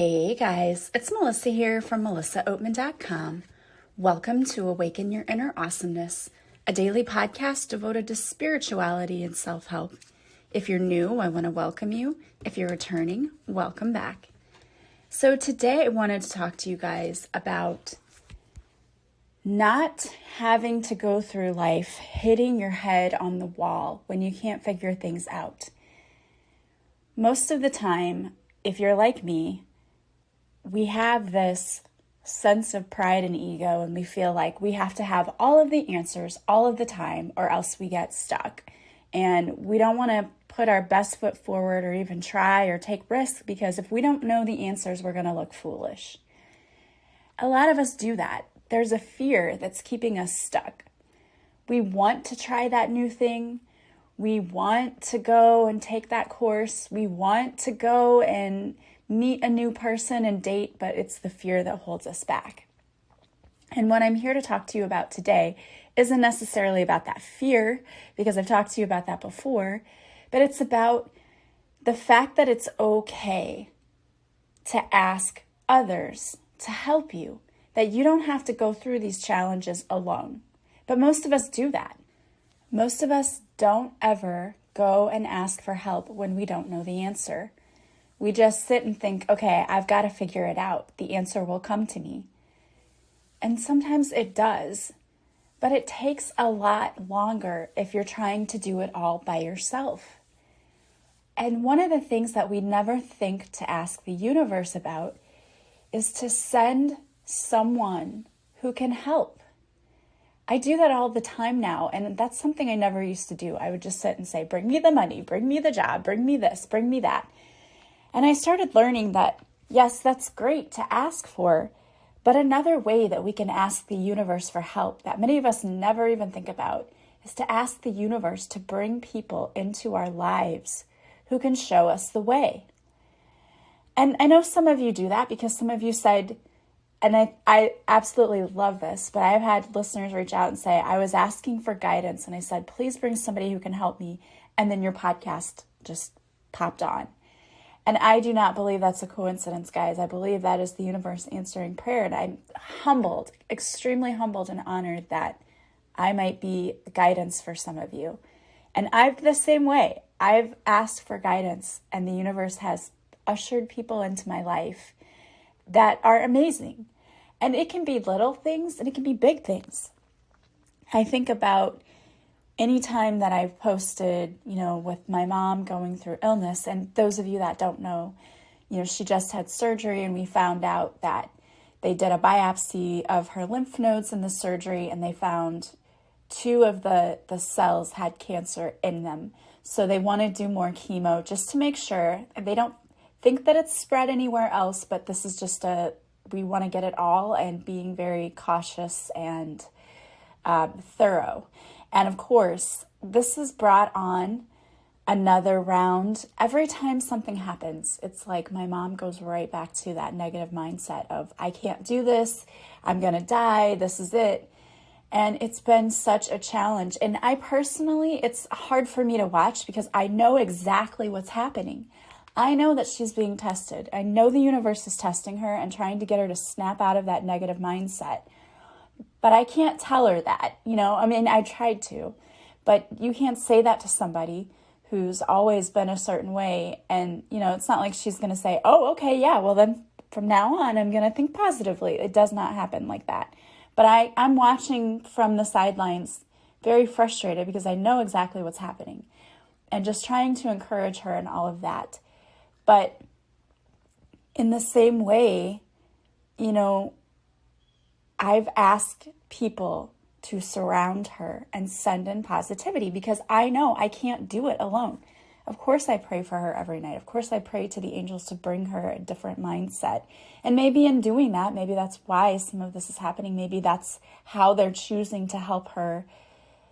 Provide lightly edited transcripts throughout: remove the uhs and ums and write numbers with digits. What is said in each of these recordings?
Hey guys, it's Melissa here from melissaoatman.com. Welcome to Awaken Your Inner Awesomeness, a daily podcast devoted to spirituality and self-help. If you're new, I want to welcome you. If you're returning, welcome back. So today I wanted to talk to you guys about not having to go through life hitting your head on the wall when you can't figure things out. Most of the time, if you're like me, we have this sense of pride and ego, and we feel like we have to have all of the answers all of the time, or else we get stuck. And we don't want to put our best foot forward or even try or take risks, because if we don't know the answers, we're going to look foolish. A lot of us do that. There's a fear that's keeping us stuck. We want to try that new thing. We want to go and take that course. We want to go and meet a new person and date, but it's the fear that holds us back. And what I'm here to talk to you about today isn't necessarily about that fear, because I've talked to you about that before, but it's about the fact that it's okay to ask others to help you, that you don't have to go through these challenges alone. But most of us do that. Most of us don't ever go and ask for help when we don't know the answer. We just sit and think, okay, I've got to figure it out. The answer will come to me. And sometimes it does, but it takes a lot longer if you're trying to do it all by yourself. And one of the things that we never think to ask the universe about is to send someone who can help. I do that all the time now, and that's something I never used to do. I would just sit and say, bring me the money, bring me the job, bring me this, bring me that. And I started learning that, yes, that's great to ask for, but another way that we can ask the universe for help that many of us never even think about is to ask the universe to bring people into our lives who can show us the way. And I know some of you do that because some of you said, and I absolutely love this, but I've had listeners reach out and say, I was asking for guidance and I said, please bring somebody who can help me. And then your podcast just popped on. And I do not believe that's a coincidence, guys. I believe that is the universe answering prayer. And I'm humbled, extremely humbled and honored that I might be guidance for some of you. And I've the same way. I've asked for guidance and the universe has ushered people into my life that are amazing. And it can be little things and it can be big things. I think about any time that I've posted, with my mom going through illness, and those of you that don't know, she just had surgery and we found out that they did a biopsy of her lymph nodes in the surgery and they found 2 of the cells had cancer in them. So they want to do more chemo just to make sure. They don't think that it's spread anywhere else, but this is just we want to get it all and being very cautious and thorough. And of course, this has brought on another round. Every time something happens, it's like my mom goes right back to that negative mindset of, I can't do this, I'm going to die, this is it. And it's been such a challenge. And I personally, it's hard for me to watch because I know exactly what's happening. I know that she's being tested. I know the universe is testing her and trying to get her to snap out of that negative mindset. But I can't tell her that, I tried to, but you can't say that to somebody who's always been a certain way. And, it's not like she's going to say, oh, okay, yeah, well then from now on, I'm going to think positively. It does not happen like that. But I'm watching from the sidelines, very frustrated because I know exactly what's happening and just trying to encourage her and all of that. But in the same way, I've asked people to surround her and send in positivity because I know I can't do it alone. Of course I pray for her every night. Of course I pray to the angels to bring her a different mindset. And maybe in doing that, maybe that's why some of this is happening. Maybe that's how they're choosing to help her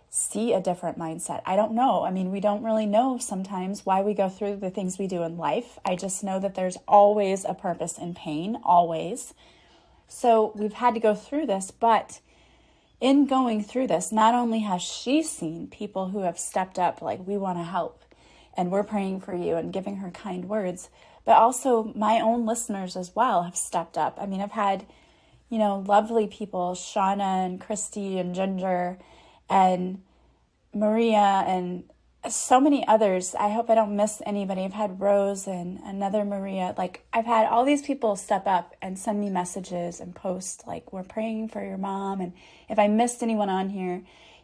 see a different mindset. I don't know. We don't really know sometimes why we go through the things we do in life. I just know that there's always a purpose in pain, always. So we've had to go through this, but in going through this, not only has she seen people who have stepped up, like, we want to help and we're praying for you and giving her kind words, but also my own listeners as well have stepped up. I mean, I've had, lovely people, Shauna and Christy and Ginger and Maria and so many others. I hope I don't miss anybody. I've had Rose and another Maria. Like, I've had all these people step up and send me messages and post, like, we're praying for your mom. And if I missed anyone on here,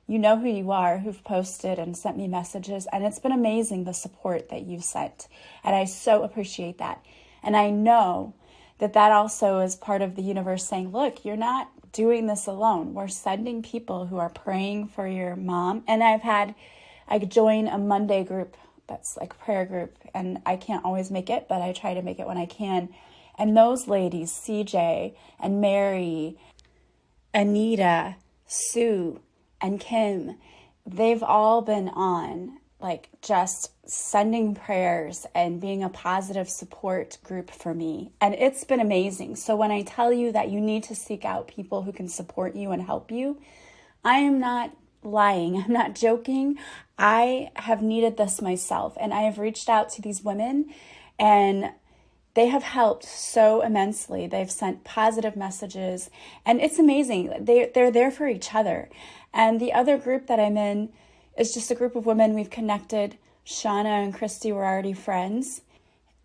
you know who you are, who've posted and sent me messages. And it's been amazing, the support that you've sent. And I so appreciate that. And I know that also is part of the universe saying, look, you're not doing this alone. We're sending people who are praying for your mom. And I join a Monday group that's like a prayer group, and I can't always make it, but I try to make it when I can. And those ladies, CJ and Mary, Anita, Sue, and Kim, they've all been on, like, just sending prayers and being a positive support group for me. And it's been amazing. So when I tell you that you need to seek out people who can support you and help you, I am not lying. I'm not joking. I have needed this myself, and I have reached out to these women, and they have helped so immensely. They've sent positive messages, and it's amazing. They're there for each other. And the other group that I'm in is just a group of women we've connected. Shauna and Christy were already friends,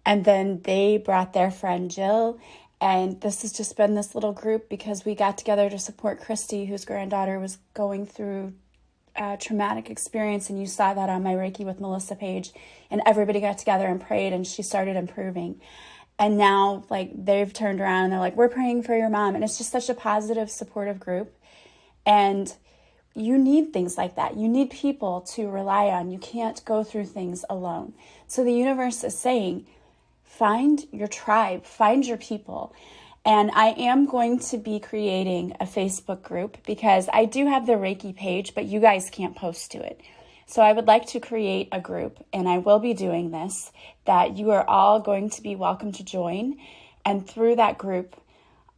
and then they brought their friend Jill. And this has just been this little group because we got together to support Christy, whose granddaughter was going through a traumatic experience. And you saw that on my Reiki with Melissa page. And everybody got together and prayed, and she started improving. And now, like, they've turned around and they're like, we're praying for your mom. And it's just such a positive, supportive group. And you need things like that. You need people to rely on. You can't go through things alone. So the universe is saying, find your tribe, find your people. And I am going to be creating a Facebook group because I do have the Reiki page, but you guys can't post to it. So I would like to create a group, and I will be doing this, that you are all going to be welcome to join. And through that group,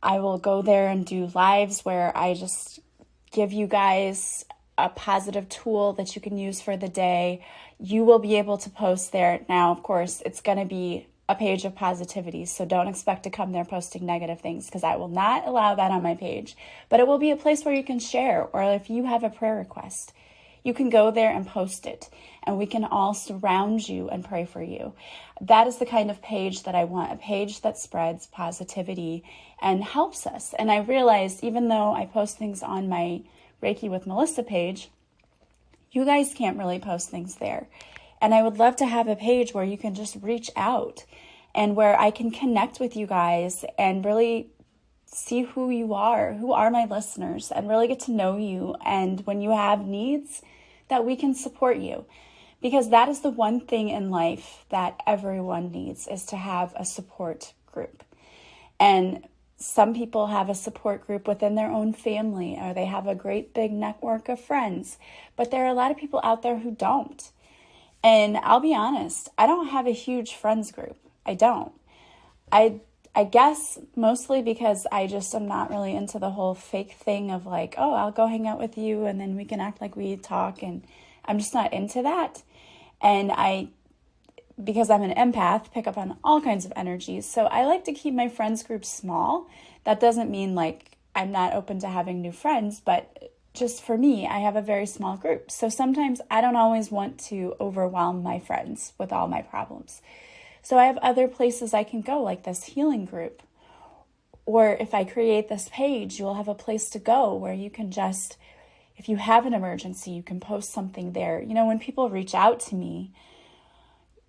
I will go there and do lives where I just give you guys a positive tool that you can use for the day. You will be able to post there. Now, of course, it's going to be a page of positivity, so don't expect to come there posting negative things, because I will not allow that on my page. But it will be a place where you can share, or if you have a prayer request, you can go there and post it, and we can all surround you and pray for you. That is the kind of page that I want, a page that spreads positivity and helps us. And I realized, even though I post things on my Reiki with Melissa page, you guys can't really post things there. And I would love to have a page where you can just reach out and where I can connect with you guys and really see who you are, who are my listeners, and really get to know you. And when you have needs, that we can support you. Because that is the one thing in life that everyone needs, is to have a support group. And some people have a support group within their own family, or they have a great big network of friends. But there are a lot of people out there who don't. And I'll be honest, I don't have a huge friends group. I don't. I guess mostly because I just am not really into the whole fake thing of like, oh, I'll go hang out with you and then we can act like we talk. And I'm just not into that. And because I'm an empath, pick up on all kinds of energies. So I like to keep my friends group small. That doesn't mean like I'm not open to having new friends, but just for me, I have a very small group. So sometimes I don't always want to overwhelm my friends with all my problems. So I have other places I can go, like this healing group. Or if I create this page, you'll have a place to go where you can just, if you have an emergency, you can post something there. You know, when people reach out to me,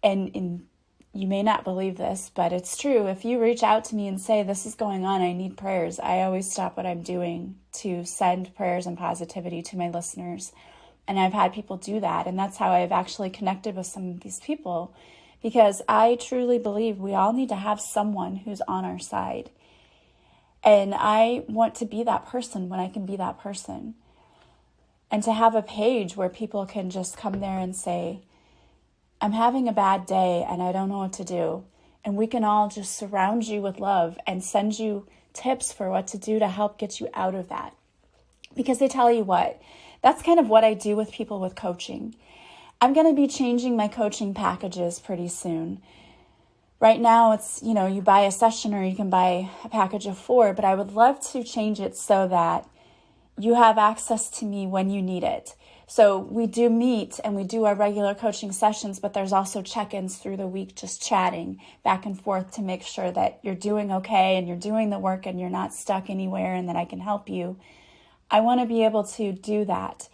and you may not believe this, but it's true. If you reach out to me and say, this is going on, I need prayers, I always stop what I'm doing to send prayers and positivity to my listeners. And I've had people do that. And that's how I've actually connected with some of these people, because I truly believe we all need to have someone who's on our side. And I want to be that person when I can be that person. And to have a page where people can just come there and say, I'm having a bad day and I don't know what to do. And we can all just surround you with love and send you tips for what to do to help get you out of that. Because I tell you what, that's kind of what I do with people with coaching. I'm going to be changing my coaching packages pretty soon. Right now it's, you buy a session or you can buy a package of 4, but I would love to change it so that you have access to me when you need it. So we do meet and we do our regular coaching sessions, but there's also check-ins through the week, just chatting back and forth to make sure that you're doing okay and you're doing the work and you're not stuck anywhere and that I can help you. I want to be able to do that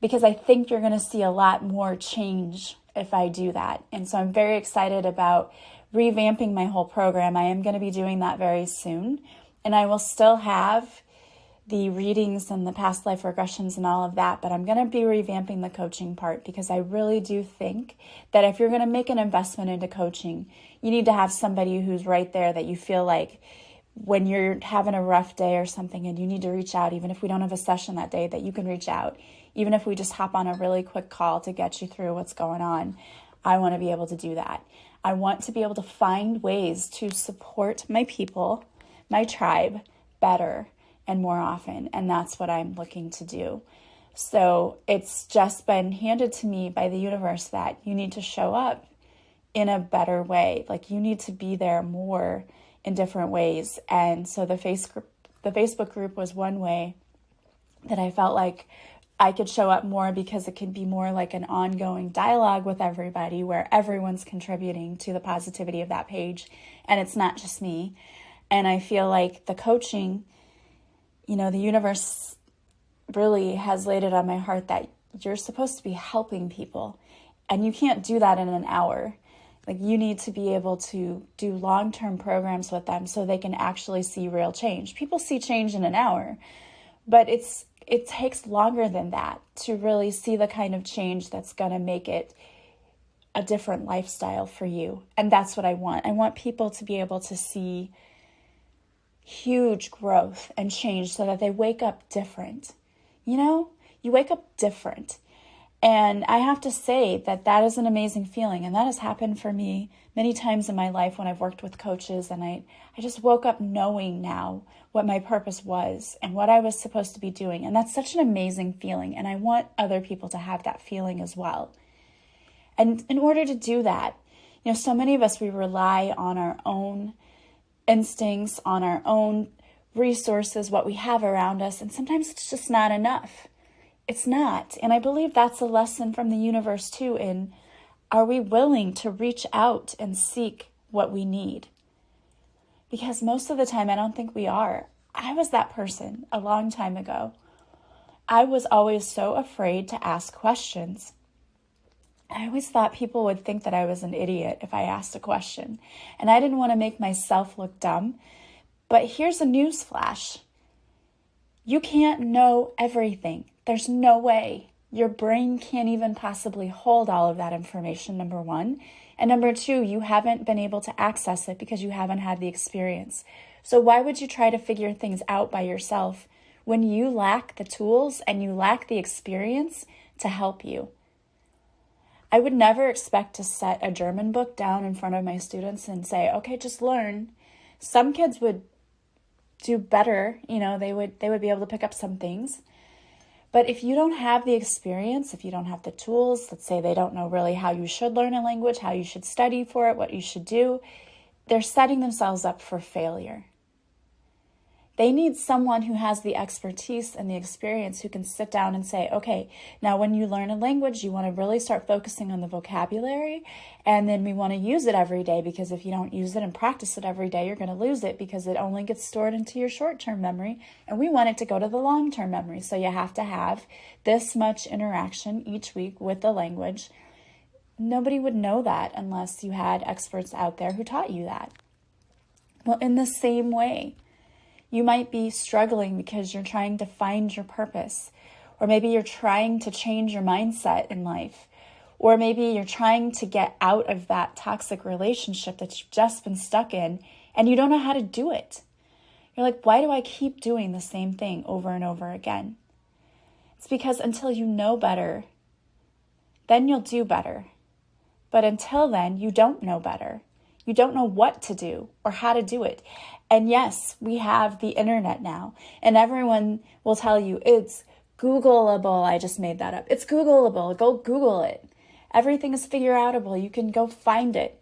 because I think you're going to see a lot more change if I do that. And so I'm very excited about revamping my whole program. I am going to be doing that very soon. And I will still have the readings and the past life regressions and all of that, but I'm going to be revamping the coaching part because I really do think that if you're going to make an investment into coaching, you need to have somebody who's right there that you feel like when you're having a rough day or something and you need to reach out, even if we don't have a session that day, that you can reach out. Even if we just hop on a really quick call to get you through what's going on, I want to be able to do that. I want to be able to find ways to support my people, my tribe, better and more often. And that's what I'm looking to do. So it's just been handed to me by the universe that you need to show up in a better way. Like you need to be there more in different ways. And so the Facebook group was one way that I felt like I could show up more because it can be more like an ongoing dialogue with everybody where everyone's contributing to the positivity of that page and it's not just me. And I feel like the coaching, the universe really has laid it on my heart that you're supposed to be helping people and you can't do that in an hour. Like you need to be able to do long-term programs with them so they can actually see real change. People see change in an hour, but it takes longer than that to really see the kind of change that's going to make it a different lifestyle for you. And that's what I want. I want people to be able to see huge growth and change so that they wake up different. You wake up different. And I have to say that is an amazing feeling. And that has happened for me many times in my life when I've worked with coaches. And I just woke up knowing now what my purpose was and what I was supposed to be doing. And that's such an amazing feeling. And I want other people to have that feeling as well. And in order to do that, so many of us, we rely on our own instincts, on our own resources, what we have around us. And sometimes it's just not enough. It's not. And I believe that's a lesson from the universe too, in are we willing to reach out and seek what we need? Because most of the time, I don't think we are. I was that person a long time ago. I was always so afraid to ask questions. I always thought people would think that I was an idiot if I asked a question. And I didn't want to make myself look dumb. But here's a news flash. You can't know everything. There's no way. Your brain can't even possibly hold all of that information, number one. And number two, you haven't been able to access it because you haven't had the experience. So why would you try to figure things out by yourself when you lack the tools and you lack the experience to help you? I would never expect to set a German book down in front of my students and say, okay, just learn. Some kids would do better, they would be able to pick up some things. But if you don't have the experience, if you don't have the tools, let's say they don't know really how you should learn a language, how you should study for it, what you should do, they're setting themselves up for failure. They need someone who has the expertise and the experience who can sit down and say, okay, now when you learn a language, you want to really start focusing on the vocabulary, and then we want to use it every day, because if you don't use it and practice it every day, you're going to lose it because it only gets stored into your short-term memory, and we want it to go to the long-term memory. So you have to have this much interaction each week with the language. Nobody would know that unless you had experts out there who taught you that. Well, in the same way, you might be struggling because you're trying to find your purpose, or maybe you're trying to change your mindset in life, or maybe you're trying to get out of that toxic relationship that you've just been stuck in and you don't know how to do it. You're like, why do I keep doing the same thing over and over again? It's because until you know better, then you'll do better. But until then, you don't know better. You don't know what to do or how to do it. And yes, we have the internet now, and everyone will tell you it's Googleable. I just made that up. It's Googleable. Go Google it. Everything is figure outable. You can go find it.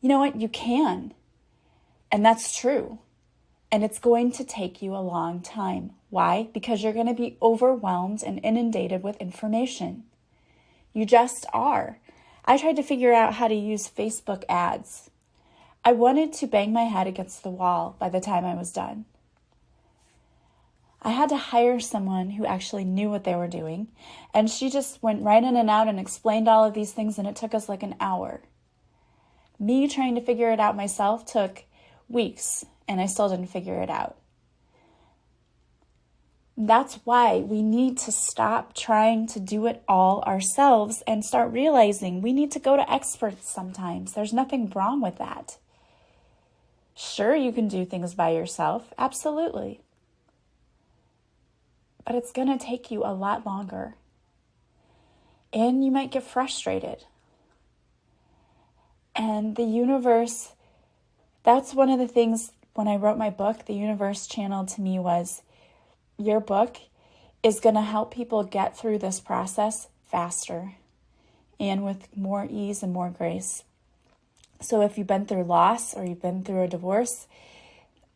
You know what? You can. And that's true. And it's going to take you a long time. Why? Because you're going to be overwhelmed and inundated with information. You just are. I tried to figure out how to use Facebook ads. I wanted to bang my head against the wall by the time I was done. I had to hire someone who actually knew what they were doing, and she just went right in and out and explained all of these things, and it took us like an hour. Me trying to figure it out myself took weeks, and I still didn't figure it out. That's why we need to stop trying to do it all ourselves and start realizing we need to go to experts sometimes. There's nothing wrong with that. Sure, you can do things by yourself, absolutely. But it's going to take you a lot longer. And you might get frustrated. And the universe, that's one of the things when I wrote my book, the universe channeled to me was, your book is going to help people get through this process faster and with more ease and more grace. So if you've been through loss or you've been through a divorce,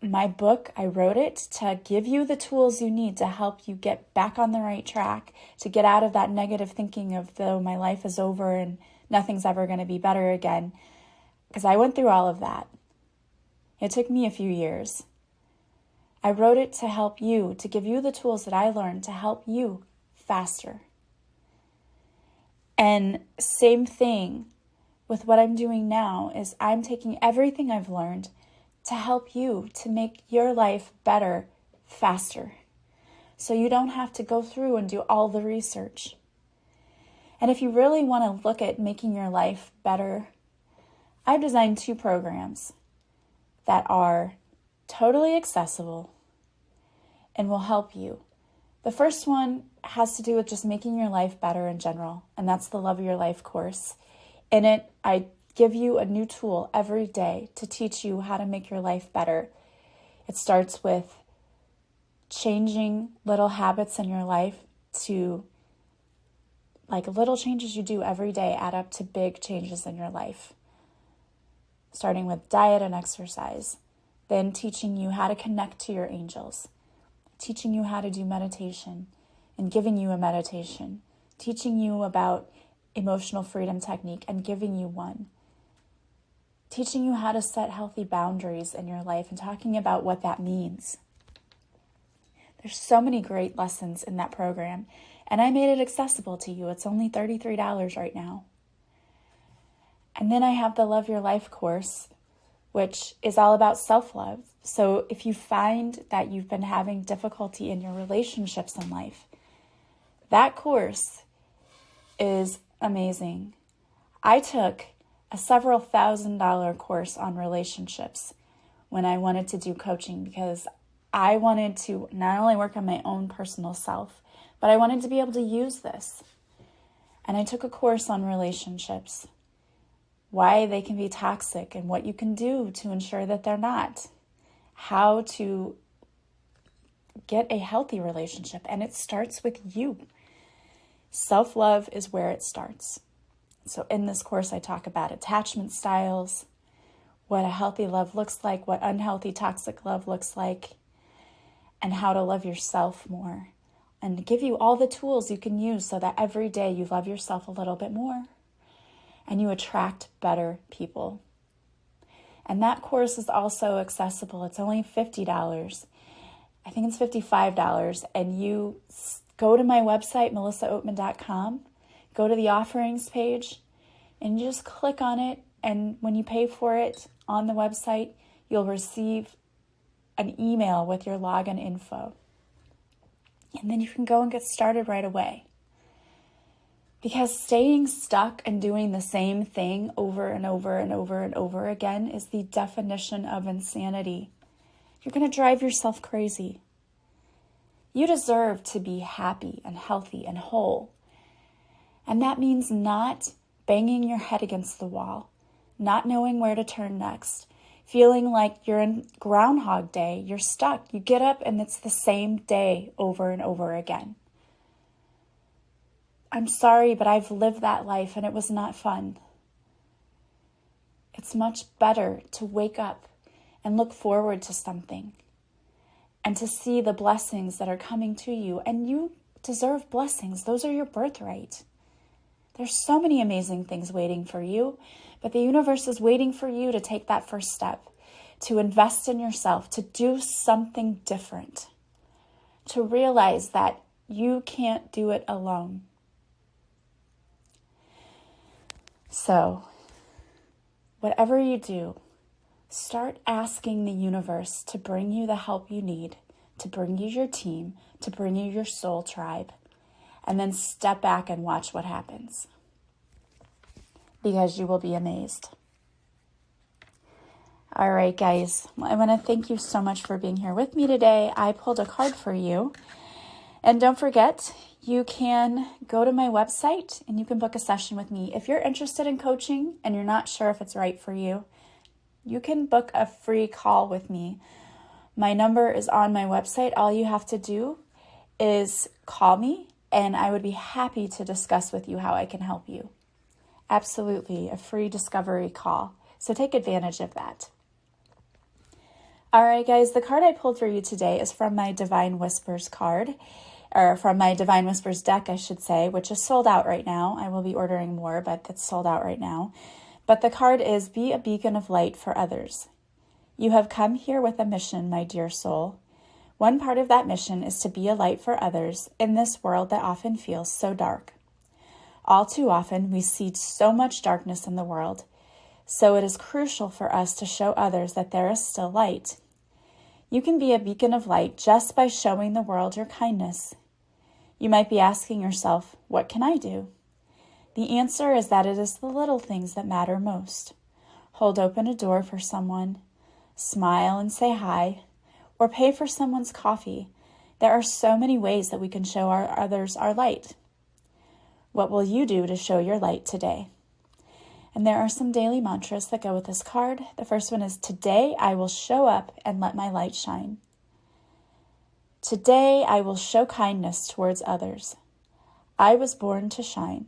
my book, I wrote it to give you the tools you need to help you get back on the right track, to get out of that negative thinking of, though my life is over and nothing's ever going to be better again. Because I went through all of that. It took me a few years. I wrote it to help you, to give you the tools that I learned to help you faster. And same thing with what I'm doing now is I'm taking everything I've learned to help you to make your life better faster. So you don't have to go through and do all the research. And if you really want to look at making your life better, I've designed 2 programs that are totally accessible and will help you. The first one has to do with just making your life better in general, and that's the Love Your Life course. In it, I give you a new tool every day to teach you how to make your life better. It starts with changing little habits in your life to, like, little changes you do every day add up to big changes in your life. Starting with diet and exercise, then teaching you how to connect to your angels, teaching you how to do meditation and giving you a meditation, teaching you about emotional freedom technique and giving you one, teaching you how to set healthy boundaries in your life and talking about what that means. There's so many great lessons in that program, and I made it accessible to you. It's only $33 right now. And then I have the Love Your Life course, which is all about self-love. So if you find that you've been having difficulty in your relationships in life, that course is amazing. I took a several $1,000 course on relationships when I wanted to do coaching because I wanted to not only work on my own personal self, but I wanted to be able to use this. And I took a course on relationships, why they can be toxic and what you can do to ensure that they're not, how to get a healthy relationship. And it starts with you. Self-love is where it starts. So in this course, I talk about attachment styles, what a healthy love looks like, what unhealthy toxic love looks like, and how to love yourself more, and give you all the tools you can use so that every day you love yourself a little bit more and you attract better people. And that course is also accessible. It's only $50. I think it's $55. And you go to my website, melissaoatman.com, go to the offerings page, and you just click on it. And when you pay for it on the website, you'll receive an email with your login info. And then you can go and get started right away. Because staying stuck and doing the same thing over and over and over and over again is the definition of insanity. You're going to drive yourself crazy. You deserve to be happy and healthy and whole. And that means not banging your head against the wall, not knowing where to turn next, feeling like you're in Groundhog Day, you're stuck. You get up and it's the same day over and over again. I'm sorry, but I've lived that life and it was not fun. It's much better to wake up and look forward to something and to see the blessings that are coming to you. And you deserve blessings. Those are your birthright. There's so many amazing things waiting for you, but the universe is waiting for you to take that first step, to invest in yourself, to do something different, to realize that you can't do it alone. So, whatever you do, start asking the universe to bring you the help you need, to bring you your team, to bring you your soul tribe, and then step back and watch what happens, because you will be amazed. All right, guys, I want to thank you so much for being here with me today. I pulled a card for you. And don't forget, you can go to my website and you can book a session with me. If you're interested in coaching and you're not sure if it's right for you, you can book a free call with me. My number is on my website. All you have to do is call me, and I would be happy to discuss with you how I can help you. Absolutely, a free discovery call. So take advantage of that. All right, guys, the card I pulled for you today is from my Divine Whispers card, or from my Divine Whispers deck, I should say, which is sold out right now. I will be ordering more, but that's sold out right now. But the card is, be a beacon of light for others. You have come here with a mission, my dear soul. One part of that mission is to be a light for others in this world that often feels so dark. All too often, we see so much darkness in the world. So it is crucial for us to show others that there is still light. You can be a beacon of light just by showing the world your kindness. You might be asking yourself, what can I do? The answer is that it is the little things that matter most. Hold open a door for someone, smile and say hi, or pay for someone's coffee. There are so many ways that we can show others our light. What will you do to show your light today? And there are some daily mantras that go with this card. The first one is, today I will show up and let my light shine. Today I will show kindness towards others. I was born to shine.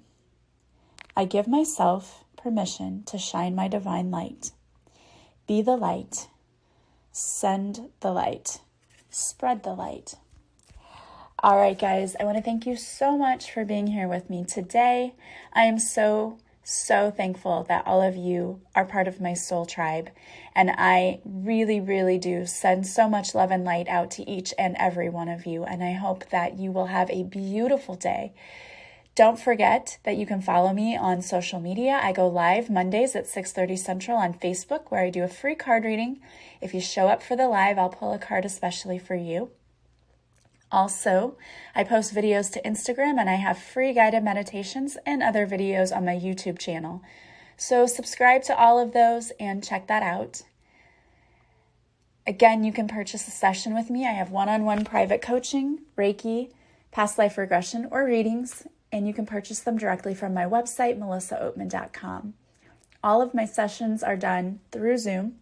I give myself permission to shine my divine light. Be the light. Send the light. Spread the light. All right, guys, I want to thank you so much for being here with me today. I am so thankful that all of you are part of my soul tribe. And I really, really do send so much love and light out to each and every one of you. And I hope that you will have a beautiful day. Don't forget that you can follow me on social media. I go live Mondays at 6:30 Central on Facebook, where I do a free card reading. If you show up for the live, I'll pull a card especially for you. Also, I post videos to Instagram, and I have free guided meditations and other videos on my YouTube channel. So subscribe to all of those and check that out. Again, you can purchase a session with me. I have one-on-one private coaching, Reiki, past life regression, or readings, and you can purchase them directly from my website, melissaoatman.com. All of my sessions are done through Zoom,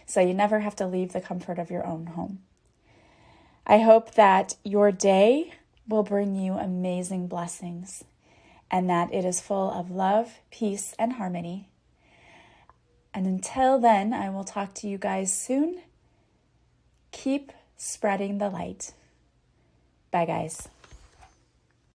so you never have to leave the comfort of your own home. I hope that your day will bring you amazing blessings and that it is full of love, peace, and harmony. And until then, I will talk to you guys soon. Keep spreading the light. Bye, guys.